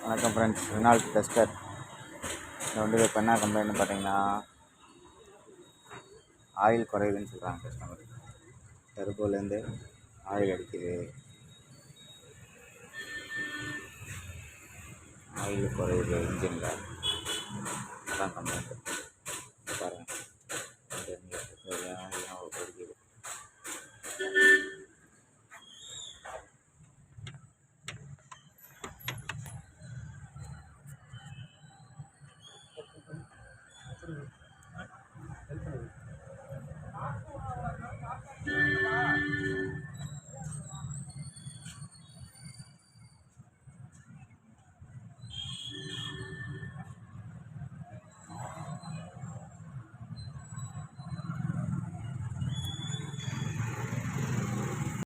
வணக்கம் friends, Reynold duster. இது வந்து இப்போ என்ன கம்ப்ளைண்ட்னு பார்த்தீங்கன்னா, ஆயில் குறையுதுன்னு சொல்கிறாங்க கஸ்டமர். டர்போலேருந்து ஆயில் அடிக்குது, ஆயில் குறையுது இன்ஜினில், அதான் கம்ப்ளைண்ட்.